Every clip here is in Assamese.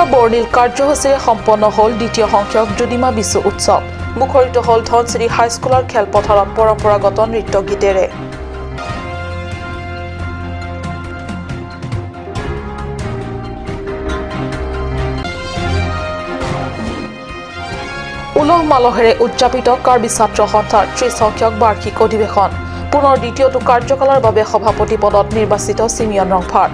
সমগ্ৰ বৰ্ণিল কাৰ্যসূচীৰে সম্পন্ন হ'ল দ্বিতীয় সংখ্যক জুদিমা বিশু উৎসৱ মুখৰিত হ'ল ধনচিৰি হাইস্কুলৰ খেলপথাৰত পৰম্পৰাগত নৃত্য গীতেৰে উলহ মালহেৰে উদযাপিত কাৰ্বি ছাত্ৰ সন্থাৰ 30 সংখ্যক বাৰ্ষিক অধিৱেশন পুনৰ দ্বিতীয়টো কাৰ্যকালৰ বাবে সভাপতি পদত নিৰ্বাচিত চিমিয়ন ৰংফাৰ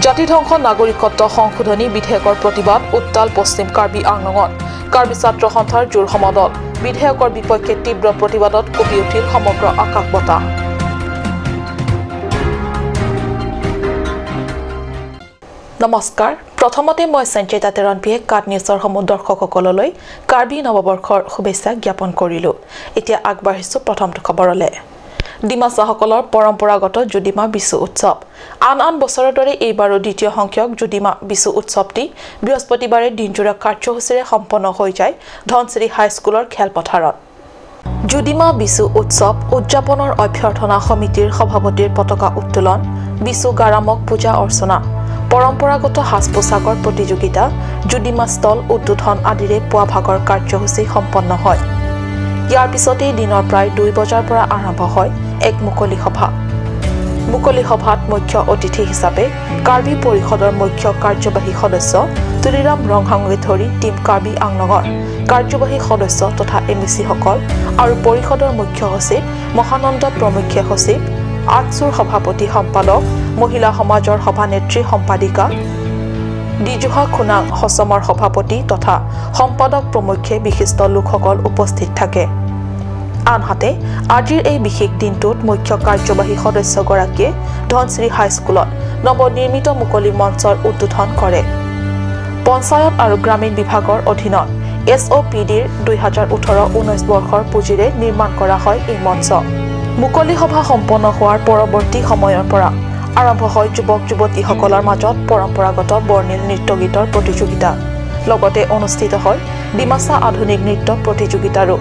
জাতিধ্বংস নাগৰিকত্ব সংশোধনী বিধেয়কৰ প্ৰতিবাদ উত্তাল পশ্চিম কাৰ্বি আংলঙত কাৰ্বি ছাত্ৰ সন্থাৰ জোৰ সমদল বিধেয়কৰ বিপক্ষে তীব্ৰ প্ৰতিবাদত কঁপি উঠিল সমগ্ৰ আকাশ বতাহ নমস্কাৰ প্ৰথমতে মই সঞ্চিতা তেৰণপিয়ে কাট নিউজৰ সমূহ দৰ্শকসকললৈ কাৰ্বি নৱবৰ্ষৰ শুভেচ্ছা জ্ঞাপন কৰিলো এতিয়া আগবাঢ়িছো প্ৰথমটো খবৰলৈ ডিমাছাসকলৰ পৰম্পৰাগত জুদিমা বিশু উৎসৱ আন বছৰৰ দৰে এইবাৰো দ্বিতীয় সংখ্যক জুদিমা বিশু উৎসৱটি বৃহস্পতিবাৰে দিনজোৰা কাৰ্যসূচীৰে সম্পন্ন হৈ যায় ধনচিৰি হাইস্কুলৰ খেলপথাৰত জুদিমা বিশু উৎসৱ উদযাপনৰ অভ্যৰ্থনা সমিতিৰ সভাপতিৰ পতাকা উত্তোলন বিশু গাৰামক পূজা অৰ্চনা পৰম্পৰাগত সাজ পোছাকৰ প্ৰতিযোগিতা জুদিমা ষ্টল উদ্বোধন আদিৰে পুৱা ভাগৰ কাৰ্যসূচী সম্পন্ন হয় ইয়াৰ পিছতে দিনৰ প্ৰায় 2 বজাৰ পৰা আৰম্ভ হয় এক মুকলি সভাত মুখ্য অতিথি হিচাপে কাৰ্বি পৰিষদৰ মুখ্য কাৰ্যবাহী সদস্য তুলিৰাম ৰংহাঙে ধৰি টিম কাৰ্বি আংলঙৰ কাৰ্যবাহী সদস্য তথা এমএচি সকল আৰু পৰিষদৰ মুখ্য সচিব মহানন্দ প্ৰমুখ্য সচিব আটছুৰ সভাপতি সম্পাদক মহিলা সমাজৰ সভানেত্ৰী সম্পাদিকা ডিজুহা খুনাং হসমৰ সভাপতি তথা সম্পাদক প্ৰমুখ্যে বিশিষ্ট লোকসকল উপস্থিত থাকে আনহাতে আজিৰ এই বিশেষ দিনটোত মুখ্য কাৰ্যবাহী সদস্যগৰাকীয়ে ধনচিৰি হাইস্কুলত নৱনিৰ্মিত মুকলি মঞ্চৰ উদ্বোধন কৰে পঞ্চায়ত আৰু গ্ৰামীণ বিভাগৰ অধীনত SOPDৰ 2018-19 বৰ্ষৰ পুঁজিৰে নিৰ্মাণ কৰা হয় এই মঞ্চ মুকলি সভা সম্পন্ন হোৱাৰ পৰৱৰ্তী সময়ৰ পৰা আৰম্ভ হয় যুৱক যুৱতীসকলৰ মাজত পৰম্পৰাগত বৰ্ণিল নৃত্য গীতৰ প্ৰতিযোগিতা লগতে অনুষ্ঠিত হয় ডিমাছা আধুনিক নৃত্য প্ৰতিযোগিতাৰো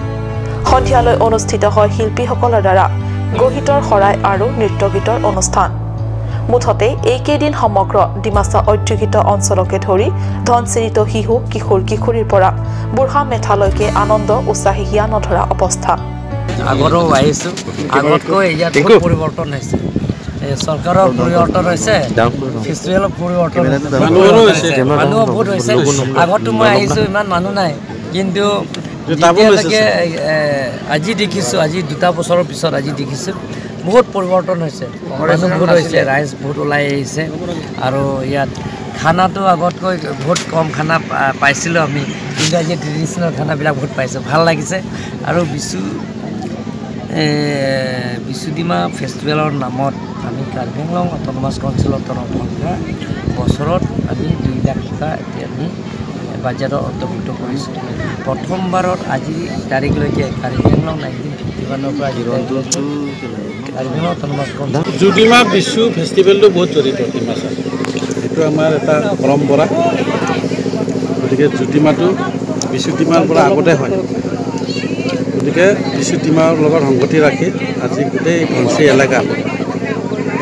সন্ধিয়ালৈ অনুষ্ঠিত হয় শিল্পীসকলৰ দ্বাৰা গীতৰ শৰাই আৰু নৃত্য গীতৰ অনুষ্ঠান মুঠতে এইকেইদিন সমগ্ৰ ডিমাছা ঔদ্যোগিক অঞ্চলকে ধৰি ধনচিৰিত শিশু কিশোৰীৰ পৰা বুঢ়া মেথালৈকে আনন্দ উৎসাহী হিয়া নধৰা অৱস্থা আগৰো আহিছো আগতকৈ ইয়াত পৰিৱৰ্তন হৈছে চৰকাৰৰ পৰিৱৰ্তন হৈছে ফেষ্টিভেলৰ পৰিৱৰ্তন মানুহ বহুত হৈছে আগতো মই আহিছো ইমান মানুহ নাই কিন্তু আজি দেখিছো আজি 2 বছৰৰ পিছত আজি দেখিছো বহুত পৰিৱৰ্তন হৈছে মানুহ বহুত হৈছে ৰাইজ বহুত ওলাই আহিছে আৰু ইয়াত খানাটো আগতকৈ বহুত কম খানা পাইছিলোঁ আমি কিন্তু আজি ট্ৰেডিশ্যনেল খানাবিলাক বহুত পাইছোঁ ভাল লাগিছে আৰু বিশুদিমা ফেষ্টিভেলৰ নামত আমি কাৰ্বি আংলং অট'নমাছ কাউন্সিলৰ তৰফৰ পৰা বছৰত আমি 2 লাখ টকা এতিয়া আমি বাজেটত অন্তৰ্ভুক্ত কৰিছোঁ প্ৰথমবাৰত আজি তাৰিখলৈকে কাৰ্বি আংলং 1951 পৰা কাৰ্বি আংলং অট'নমাছ কাউন্সিল জুদিমা বিশু ফেষ্টিভেলটো বহুত জড়িত ডিমাছা এইটো আমাৰ এটা পৰম্পৰা গতিকে জুদিমাটো বিশুদিমাৰ পৰা আগতে হয় গতিকে বিশুদিমাৰ লগত সংগতি ৰাখি আজি গোটেই ধনচিৰি এলেকা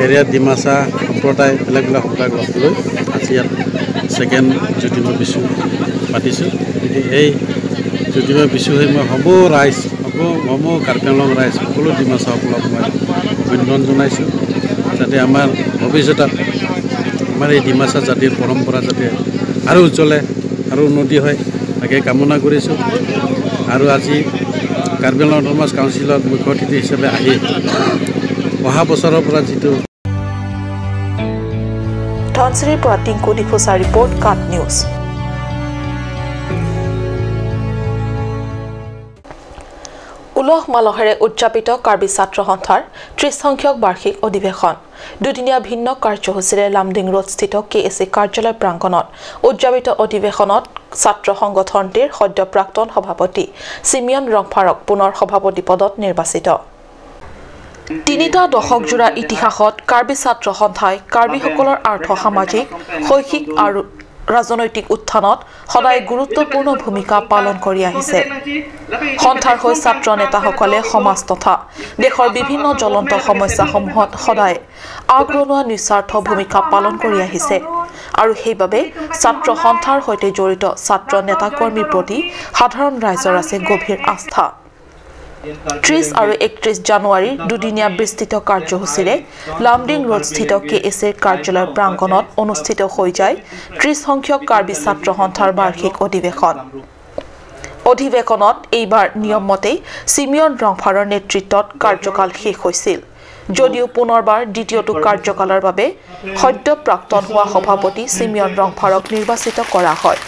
এৰিয়াত ডিমাছা সম্প্ৰদায় বেলেগ সম্প্ৰদায়ক লগ লৈ আজি ইয়াত ছেকেণ্ড জুদিমা বিশু পাতিছোঁ গতিকে এই জুদিমা বিশু হৈ মই সমূহ ৰাইজ সমূহ কাৰ্বি আংলং ৰাইজ সকলো ডিমাছাসকলক মই অভিনন্দন জনাইছোঁ যাতে আমাৰ ভৱিষ্যতত আমাৰ এই ডিমাছা জাতিৰ পৰম্পৰা যাতে আৰু উজ্জ্বলে আৰু উন্নতি হয় তাকে কামনা কৰিছোঁ আৰু আজি কাৰ্বি আংলং অট'নমাছ কাউন্সিলত মুখ্য অতিথি হিচাপে আহি অহা বছৰৰ পৰা যিটো ধনচিৰিৰ পৰা টিংকু ডিফুচা ৰিপৰ্ট কাট নিউজ উলহ মালহেৰে উদযাপিত কাৰ্বি ছাত্ৰ সন্থাৰ 30 সংখ্যক বাৰ্ষিক অধিৱেশন দুদিনীয়া ভিন্ন কাৰ্যসূচীৰে লামডিং ৰোডস্থিত KSC কাৰ্যালয় প্ৰাংগণত উদযাপিত অধিৱেশনত ছাত্ৰ সংগঠনটিৰ সদ্য প্ৰাক্তন সভাপতি চিমিয়ন ৰংফাৰক পুনৰ সভাপতি পদত নিৰ্বাচিত 3টা দশক জোৰা ইতিহাসত কাৰ্বি ছাত্ৰ সন্থাই কাৰ্বিসকলৰ আৰ্থ সামাজিক শৈক্ষিক আৰু ৰাজনৈতিক উত্থানত সদায় গুৰুত্বপূৰ্ণ ভূমিকা পালন কৰি আহিছে সন্থাৰ হৈ ছাত্ৰ নেতাসকলে সমাজ তথা দেশৰ বিভিন্ন জ্বলন্ত সমস্যাসমূহত সদায় আগ্ৰনোৱা নিস্বাৰ্থ ভূমিকা পালন কৰি আহিছে আৰু সেইবাবে ছাত্ৰ সন্থাৰ সৈতে জড়িত ছাত্ৰ নেতা কৰ্মীৰ প্ৰতি সাধাৰণ ৰাইজৰ আছে গভীৰ আস্থা 30 আৰু 31 জানুৱাৰীৰ দুদিনীয়া বিস্তৃত কাৰ্যসূচীৰে লামডিং ৰোড স্থিত কেএছএৰ কাৰ্যালয়ৰ প্ৰাংগণত অনুষ্ঠিত হৈ যায় 30 সংখ্যক কাৰ্বি ছাত্ৰ সন্থাৰ বাৰ্ষিক অধিৱেশনত এইবাৰ নিয়মমতে সিমিয়ন ৰংফাৰৰ নেতৃত্বত কাৰ্যকাল শেষ হৈছিল যদিও পুনৰবাৰ দ্বিতীয়টো কাৰ্যকালৰ বাবে সদ্য প্ৰাক্তন হোৱা সভাপতি সিমিয়ন ৰংফাৰক নিৰ্বাচিত কৰা হয়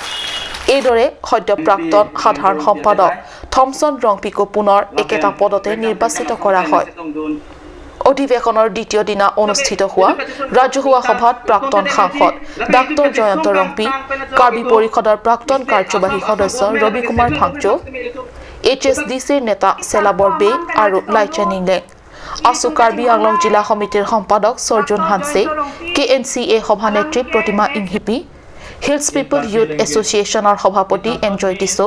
এইদৰে সদ্য প্ৰাক্তন সাধাৰণ সম্পাদক থমসন ৰংপিকো পুনৰ একেটা পদতে নিৰ্বাচিত কৰা হয় অধিৱেশনৰ দ্বিতীয় দিনা অনুষ্ঠিত হোৱা ৰাজহুৱা সভাত প্ৰাক্তন সাংসদ ডাক্তৰ জয়ন্ত ৰংপি কাৰ্বি পৰিষদৰ প্ৰাক্তন কাৰ্যবাহী সদস্য ৰবি কুমাৰ ভাংচো এইচএছডিচিৰ নেতা চেলাবৰ বে আৰু লাইচানিংলে আসু কাৰ্বি আংলং জিলা সমিতিৰ সম্পাদক সৰ্জুন হানছে কেএনচিএ সভানেত্ৰী প্ৰতিমা ইংহিপি হিলছ পিপল ইউথ এছ'চিয়েশ্যনৰ সভাপতি এনজয় টিছো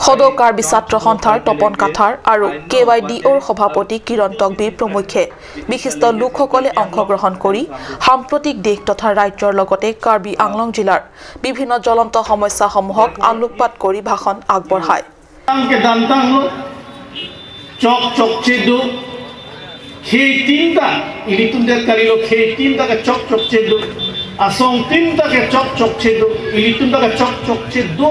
সদৌ কাৰ্বি ছাত্ৰ সন্থাৰ তপন কাঠাৰ আৰু কেৱাইডিঅ'ৰ সভাপতি কিৰণ তকবীৰ প্ৰমুখ্যে বিশিষ্ট লোকসকলে অংশগ্ৰহণ কৰি সাম্প্ৰতিক দেশ তথা ৰাজ্যৰ লগতে কাৰ্বি আংলং জিলাৰ বিভিন্ন জ্বলন্ত সমস্যাসমূহক আলোকপাত কৰি ভাষণ আগবঢ়ায় Khi tinta ili tunde kalilo khi tinta ka chok chedu asong tinta ka chok chedu ili tunta ka chok chedu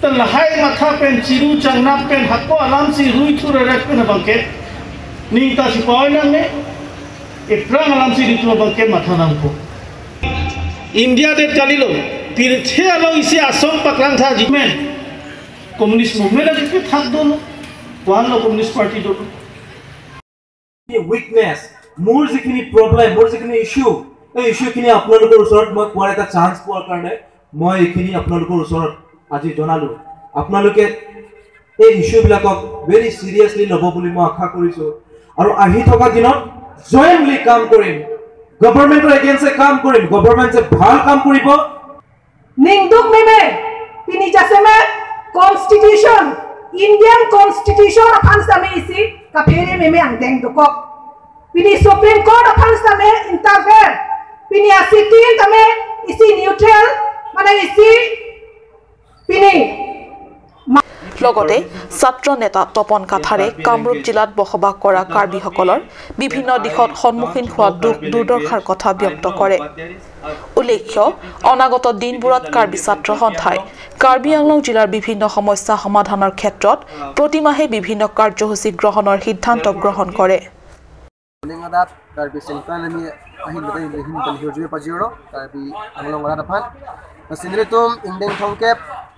tan lahai matha pen chiru changnap pen hakko alam si rui thura rak pen bangke ningta si paw nang ne eprang alam si ritu bangke matha nang ko India de kalilo pir the alo isi asong paklang tha jimen communist movement ake thak dolo wan lo communist party dolo weakness more jikhini problem more jikhini issue ei issue khini apnalokor usorot moi koar eta chance poar karone moi ekhini apnalokor usorot aji jonalu apnaloke ei issue bilakok very seriously lobo boli moi akha korisu aru ahi thoka dinot jointly kaam korim government against kaam korim government je bhal kaam koribo ningduk meme pini jaseme constitution Indian Constitution of Assamese kapere meme angdeng dukok pini Supreme Court of Assamese interfere pini asitin tame isi neutral mane isi pini লগতে ছাত্ৰ নেতা তপন কাঠাৰে কামৰূপ জিলাত বসবাস কৰা কাৰ্বিসকলৰ বিভিন্ন দিশত সন্মুখীন হোৱা দুখ দুৰ্দশাৰ কথা ব্যক্ত কৰে উল্লেখ্য অনাগত দিনবোৰত কাৰ্বি ছাত্ৰ সন্থাই কাৰ্বি আংলং জিলাৰ বিভিন্ন সমস্যা সমাধানৰ ক্ষেত্ৰত প্ৰতিমাহে বিভিন্ন কাৰ্যসূচী গ্ৰহণৰ সিদ্ধান্ত গ্ৰহণ কৰে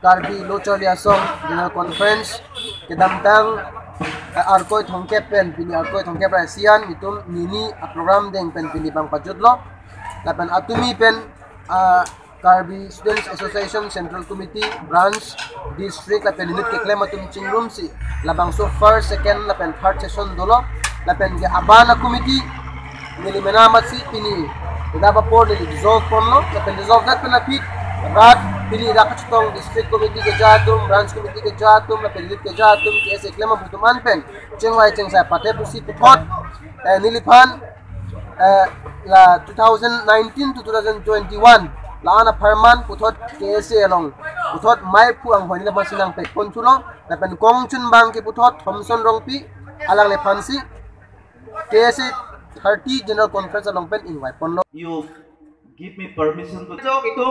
Karbi Lochali Assom General Conference Kedamtang Arkoi Thongkep Pen Pini Arkoi Thongkep Asian Mitum Mini program Deng Pen Pini Bang Pajudlo Lapan Atumi Pen Karbi Students Association Central Committee Branch District Lapan Unit Keklem Atum Chingrum Si Labang so first second Lapan third session Dolo Lapan Ke Abana Committee Nilimena Masi Pini Daba Por Nili Dissolve Ponlo Lapan Dissolve That Pen Apit Rat Pili Rakachutong District Committee ke Jatum, Branch Committee ke Jatum, la Pelit ke Jatum, ki ese klema butuman pen, Chengwai Chengsai Pate Pusi Putot, Nilipan la 2019 to 2021, la ana Parman Putot ke ese along, Putot Mai Puang Honila Masinang Pek Pontulo, la pen Kong Chun Bang ke Putot, Thomson Rongpi, alang le Pansi, ke ese 30 General Conference along pen Ingwai Ponlo. You give me permission to talk itu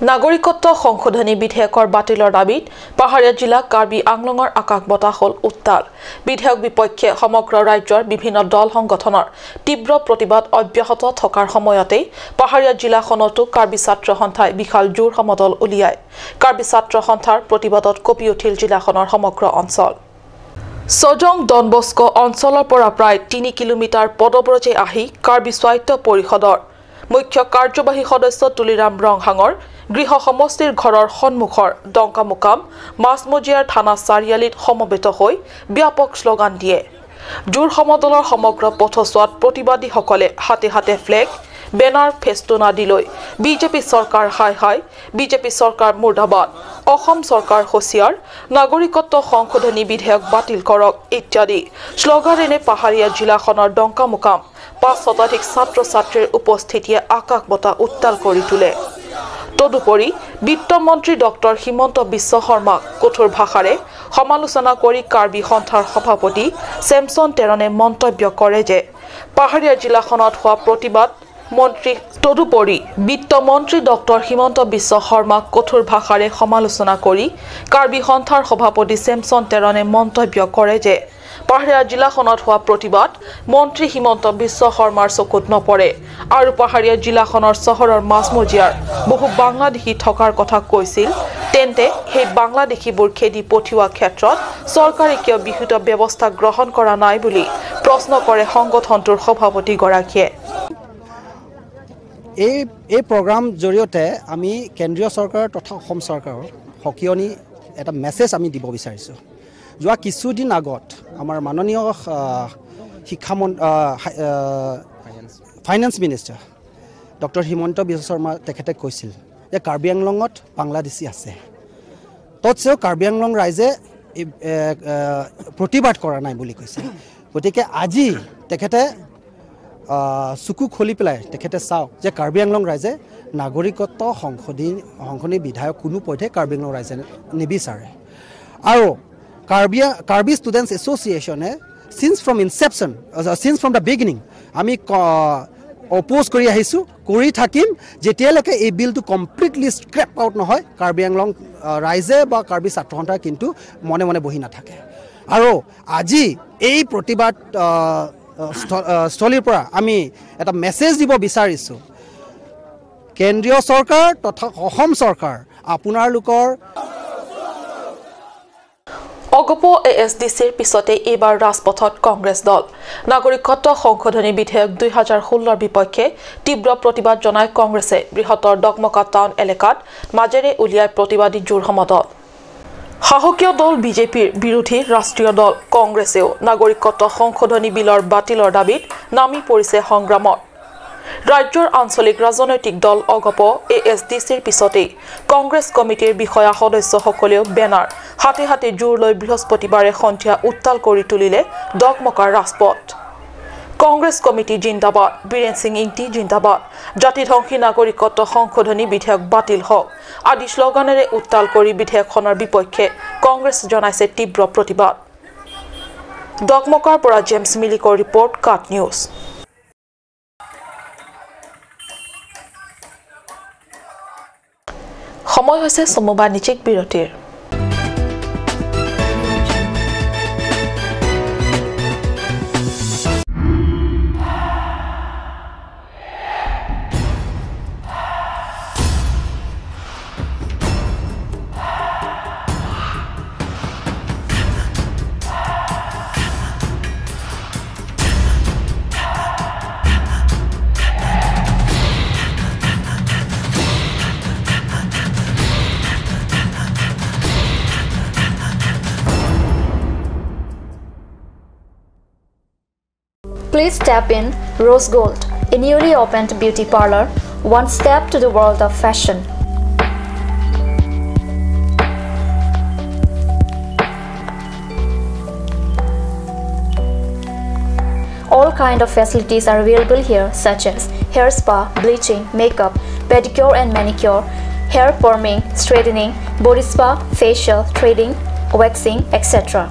নাগৰিকত্ব সংশোধনী বিধেয়কৰ বাতিলৰ দাবীত পাহাৰীয়া জিলা কাৰ্বি আংলঙৰ আকাশ বতাহ হ'ল উত্তাল বিধেয়ক বিপক্ষে সমগ্ৰ ৰাজ্যৰ বিভিন্ন দল সংগঠনৰ তীব্ৰ প্ৰতিবাদ অব্যাহত থকাৰ সময়তে পাহাৰীয়া জিলাখনতো কাৰ্বি ছাত্ৰ সন্থাই বিশাল জোৰ সমদল উলিয়ায় কাৰ্বি ছাত্ৰ সন্থাৰ প্ৰতিবাদত কঁপি উঠিল জিলাখনৰ সমগ্ৰ অঞ্চল সজং ডনবস্কো অঞ্চলৰ পৰা প্ৰায় 3 কিলোমিটাৰ পদব্ৰজে আহি কাৰ্বি স্বায়ত্ত পৰিষদৰ মুখ্য কাৰ্যবাহী সদস্য তুলিৰাম ৰংহাঙৰ গৃহ সমষ্টিৰ ঘৰৰ সন্মুখৰ ডংকামুকাম মাছমজিয়াৰ থানা চাৰিয়ালিত সমবেত হৈ ব্যাপক স্লোগান দিয়ে জোৰ সমদলৰ সমগ্ৰ পথছোৱাত প্ৰতিবাদীসকলে হাতে হাতে ফ্লেগ বেনাৰ ফেস্টুন আদি লৈ বিজেপি চৰকাৰ হাই হাই বিজেপি চৰকাৰ মুৰ্দাবাদ অসম চৰকাৰ হুঁচিয়াৰ নাগৰিকত্ব সংশোধনী বিধেয়ক বাতিল কৰক ইত্যাদি শ্লোগানেৰে পাহাৰীয়া জিলাখনৰ ডংকা মুকাম 5 শতাধিক ছাত্ৰ ছাত্ৰীৰ উপস্থিতিয়ে আকাশ বতা উত্তাল কৰি তোলে তদুপৰি বিত্তমন্ত্ৰী ডক্টৰ হিমন্ত বিশ্ব শৰ্মা কঠোৰ ভাষাৰে সমালোচনা কৰি কাৰ্বি সন্থাৰ সভাপতি চেমছন টেৰনে মন্তব্য কৰে যে পাহাৰীয়া জিলাখনত হোৱা প্ৰতিবাদ মন্ত্ৰী তদুপৰি বিত্তমন্ত্ৰী ডক্টৰ হিমন্ত বিশ্ব শৰ্মা কঠোৰ ভাষাৰে সমালোচনা কৰি কাৰ্বি সন্থাৰ সভাপতি চেমছন টেৰনে মন্তব্য কৰে যে পাহাৰীয়া জিলাখনত হোৱা প্ৰতিবাদ মন্ত্ৰী হিমন্ত বিশ্ব শৰ্মাৰ চকুত নপৰে আৰু পাহাৰীয়া জিলাখনৰ চহৰৰ মাজমজিয়াৰ বহু বাংলাদেশী থকাৰ কথা কৈছিল তেন্তে সেই বাংলাদেশীবোৰ খেদি পঠিওৱা ক্ষেত্ৰত চৰকাৰে কিয় বিহিত ব্যৱস্থা গ্ৰহণ কৰা নাই বুলি প্ৰশ্ন কৰে সংগঠনটোৰ সভাপতি গৰাকীয়ে এই প্ৰগ্ৰাম জৰিয়তে আমি কেন্দ্ৰীয় চৰকাৰ তথা অসম চৰকাৰৰ সকিয়নি এটা মেছেজ আমি দিব বিচাৰিছোঁ যোৱা কিছুদিন আগত আমাৰ মাননীয় finance minister doctor Himanta Biswa Sarma তেখেতে কৈছিল যে কাৰ্বি আংলঙত বাংলাদেশী আছে তৎসত্ত্বেও কাৰ্বি আংলং ৰাইজে প্ৰতিবাদ কৰা নাই বুলি কৈছে গতিকে আজি তেখেতে চকু খুলি পেলাই তেখেতে চাওক যে কাৰ্বি আংলং ৰাইজে নাগৰিকত্ব সংশোধনী বিধায়ক কোনো পধ্যে কাৰ্বি আংলং ৰাইজে নিবিচাৰে আৰু কাৰ্বি ষ্টুডেণ্টছ এছ'চিয়েশ্যনে সিন্স ফ্ৰম দ্য বিগিনিং আমি অপ'জ কৰি আহিছোঁ কৰি থাকিম যেতিয়ালৈকে এই বিলটো কমপ্লিটলি স্ক্ৰেপ আউট নহয় কাৰ্বি আংলং ৰাইজে বা কাৰ্বি ছাত্ৰ সন্থাই কিন্তু মনে মনে বহি নাথাকে আৰু আজি এই প্ৰতিবাদ স্থলীৰ পৰা আমি এটা মেছেজ দিব বিচাৰিছোঁ কেন্দ্ৰীয় চৰকাৰ তথা অসম চৰকাৰ আপোনালোকৰ অগপ এএছডিচিৰ পিছতে এইবাৰ ৰাজপথত কংগ্ৰেছ দল নাগৰিকত্ব সংশোধনী বিধেয়ক 2016ৰ বিপক্ষে তীব্ৰ প্ৰতিবাদ জনাই কংগ্ৰেছে বৃহত্তৰ ডকমকা টাউন এলেকাত মাজেৰে উলিয়াই প্ৰতিবাদী জোৰসমদল সাহকীয় দল বিজেপিৰ বিৰোধী ৰাষ্ট্ৰীয় দল কংগ্ৰেছেও নাগৰিকত্ব সংশোধনী বিলৰ বাতিলৰ দাবীত নামি পৰিছে সংগ্ৰামত ৰাজ্যৰ আঞ্চলিক ৰাজনৈতিক দল অগপ এএছডিচিৰ পিছতে কংগ্ৰেছ কমিটিৰ বিষয়া সদস্যসকলেও বেনাৰ হাতে হাতে জোৰ লৈ বৃহস্পতিবাৰে সন্ধিয়া উত্তাল কৰি তুলিলে ডকমকাৰ ৰাজপথ কংগ্ৰেছ কমিটি জিন্দাবাদ বীৰেন সিং ইংটি জিন্দাবাদ জাতিধ্বংসী নাগৰিকত্ব সংশোধনী বিধেয়ক বাতিল হওক আদি শ্লোগানেৰে উত্তাল কৰি বিধেয়কখনৰ বিপক্ষে কংগ্ৰেছ জনাইছে তীব্ৰ প্ৰতিবাদ ডকমকাৰ পৰা জেমছ মিলিকৰ ৰিপৰ্ট কাট নিউজ সময় হৈছে চমু বাণিজ্যিক বিৰতিৰ Please tap in Rose Gold, a newly opened beauty parlor, one step to the world of fashion. All kind of facilities are available here, such as hair spa, bleaching, makeup, pedicure and manicure, hair perming, straightening, body spa, facial, threading, waxing, etc.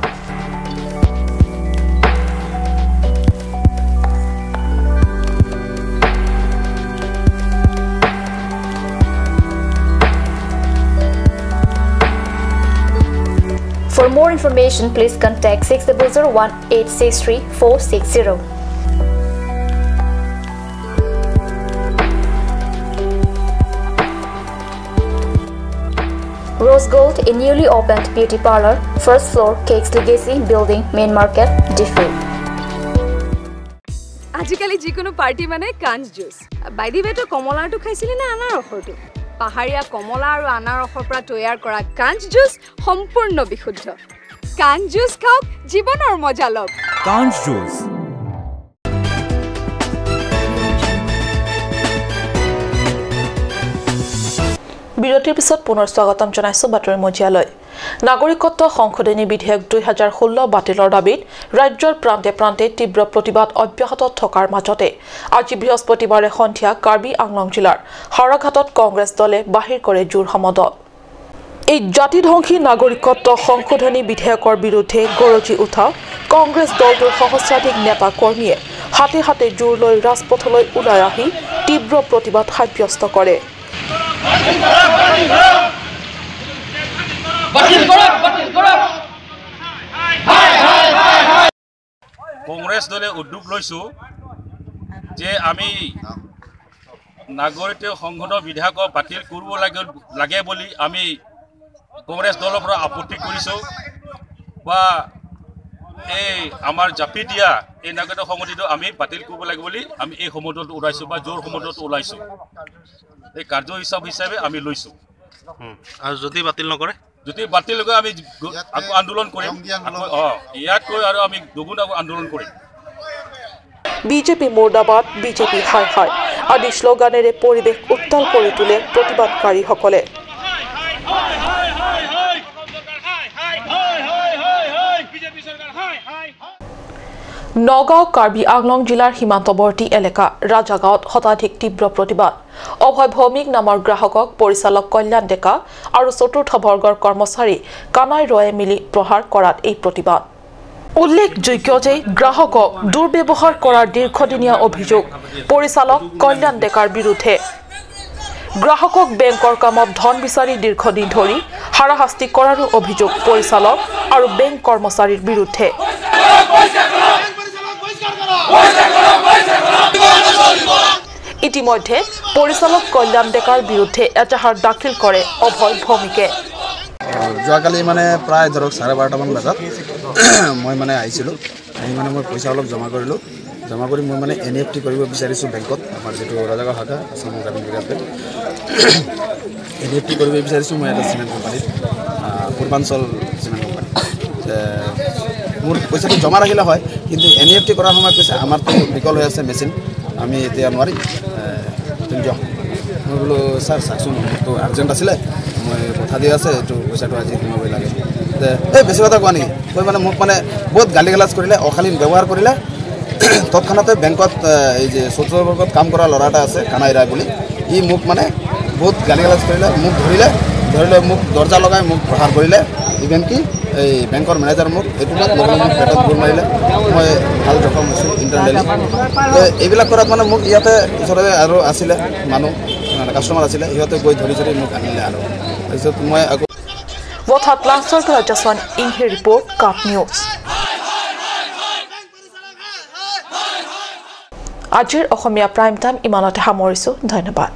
For more information, please contact 6001863460. Rose Gold, a newly opened beauty parlor, first floor, Cakes Legacy Building, Main Market, Diffu. আজিকালি যিকোনো পাৰ্টি মানে কাঞ্জ জুচ বাই দি ৱে তো কমলাটো খাইছিলি না আনাৰসৰটো পাহাৰীয়া কমলা আৰু আনাৰসৰ পৰা তৈয়াৰ কৰা কাঞ্জ জুচ সম্পূৰ্ণ বিশুদ্ধ কাঞ্জ জুচ খাওক জীৱনৰ মজা লওক কাঞ্জ জুচ বিৰতিৰ পিছত পুনৰ স্বাগতম জনাইছো বাতৰি মজিয়ালৈ নাগৰিকত্ব সংশোধনী বিধেয়ক 2016 বাতিলৰ দাবীত ৰাজ্যৰ প্ৰান্তে প্ৰান্তে তীব্ৰ প্ৰতিবাদ অব্যাহত থকাৰ মাজতে আজি বৃহস্পতিবাৰে সন্ধিয়া কাৰ্বি আংলং জিলাৰ হাৰাঘাটত কংগ্ৰেছ দলে বাহিৰ কৰে জোৰ সমদল এই জাতিধ্বংসী নাগৰিকত্ব সংশোধনী বিধেয়কৰ বিৰুদ্ধে গৰজি উঠা কংগ্ৰেছ দলটোৰ সহস্ৰাধিক নেতা কৰ্মীয়ে হাতে হাতে জোৰ লৈ ৰাজপথলৈ ওলাই আহি তীব্ৰ প্ৰতিবাদ সাব্যস্ত কৰে কংগ্ৰেছ দলে উদ্যোগ লৈছো যে আমি নাগৰিকত্ব সংশোধন বিধেয়ক বাতিল কৰিব লাগে বুলি আমি কংগ্ৰেছ দলৰ পৰা আপত্তি কৰিছো বা এই আমাৰ জাপি দিয়া এই নাগৰিকত্ব সংশোধনীটো আমি বাতিল কৰিব লাগে বুলি আমি এই সমদলটো ওলাইছো বা জোৰ সমদলটো ওলাইছো এই কাৰ্য হিচাপে আমি লৈছো আৰু যদি বাতিল নকৰে আমি আন্দোলন কৰিম ইয়াতকৈ আৰু আমি দুগুণ আন্দোলন কৰিম বিজেপি মুৰ্দাবাদ বিজেপি হাই হাই আদি শ্লোগানেৰে পৰিৱেশ উত্তাল কৰি তোলে প্ৰতিবাদকাৰীসকলে নগাঁও কাৰ্বি আংলং জিলাৰ সীমান্তৱৰ্তী এলেকা ৰাজাগাঁৱত শতাধিক তীব্ৰ প্ৰতিবাদ অভয় ভৌমিক নামৰ গ্ৰাহকক পৰিচালক কল্যাণ ডেকা আৰু চতুৰ্থ বৰ্গৰ কৰ্মচাৰী কানাই ৰয়ে মিলি প্ৰহাৰ কৰাত এই প্ৰতিবাদ উল্লেখযোগ্য যে গ্ৰাহকক দুৰ্ব্যৱহাৰ কৰাৰ দীৰ্ঘদিনীয়া অভিযোগ পৰিচালক কল্যাণ ডেকাৰ বিৰুদ্ধে গ্ৰাহকক বেংকৰ কামত ধন বিচাৰি দীৰ্ঘদিন ধৰি হাৰাশাস্তি কৰাৰো অভিযোগ পৰিচালক আৰু বেংক কৰ্মচাৰীৰ বিৰুদ্ধে ইতিমধ্যে পৰিচালক কল্যাণ ডেকাৰ বিৰুদ্ধে এজাহাৰ দাখিল কৰে অভয় ভৌমিকে যোৱাকালি মানে প্ৰায় ধৰক 12:30মান বজাত মই মানে আহিছিলোঁ আহি মানে মই পইচা অলপ জমা কৰিলোঁ জমা কৰি মই মানে NFT কৰিব বিচাৰিছোঁ বেংকত আমাৰ যিটো ৰাজাগাঁও শাখা আসাম গ্ৰামীণ বিকাশ বেংক NFT কৰিব বিচাৰিছোঁ মই এটা চিমেণ্ট কোম্পানীত পূৰ্বাঞ্চল চিমেণ্ট কোম্পানী মোৰ পইচাটো জমা ৰাখিলে হয় কিন্তু NFT কৰাৰ সময়ত কৈছে আমাৰতো বিকল হৈ আছে মেচিন আমি এতিয়া নোৱাৰিম তুমি যাওক মই বোলো ছাৰ চাওকচোন মোৰতো আৰ্জেণ্ট আছিলে মই কথা দি আছে এইটো পইচাটো আজি সোমাবই লাগে এই বেছি কথা কোৱা নেকি কৈ মানে মোক মানে বহুত গালি গালাজ কৰিলে অশালীন ব্যৱহাৰ কৰিলে তৎক্ষণাতে বেংকত এই যে চতুৰ্থ বৰ্গত কাম কৰা ল'ৰা এটা আছে কানাই ৰায় বুলি ই মোক মানে বহুত গালি গালাজ কৰিলে মোক ধৰিলে মোক দৰ্জা লগাই মোক প্ৰহাৰ কৰিলে ইভেন কি এই বেংকৰ মেনেজাৰ মোক এইটো মোক পেটত গোল মাৰিলে মই ভাল জখম হৈছোঁ ইণ্টাৰনেলি এইবিলাক কৰাত মানে মোক ইয়াতে ওচৰতে আৰু আছিলে মানুহ কাষ্টমাৰ আছিলে সিহঁতে গৈ ধৰি মোক আনিলে আৰু তাৰপিছত মই আকৌ Whathat Lansor to Rajasan in her report, Cup News. Ajir Ohomia Prime Time Imanate Hamorisu, Dynabad.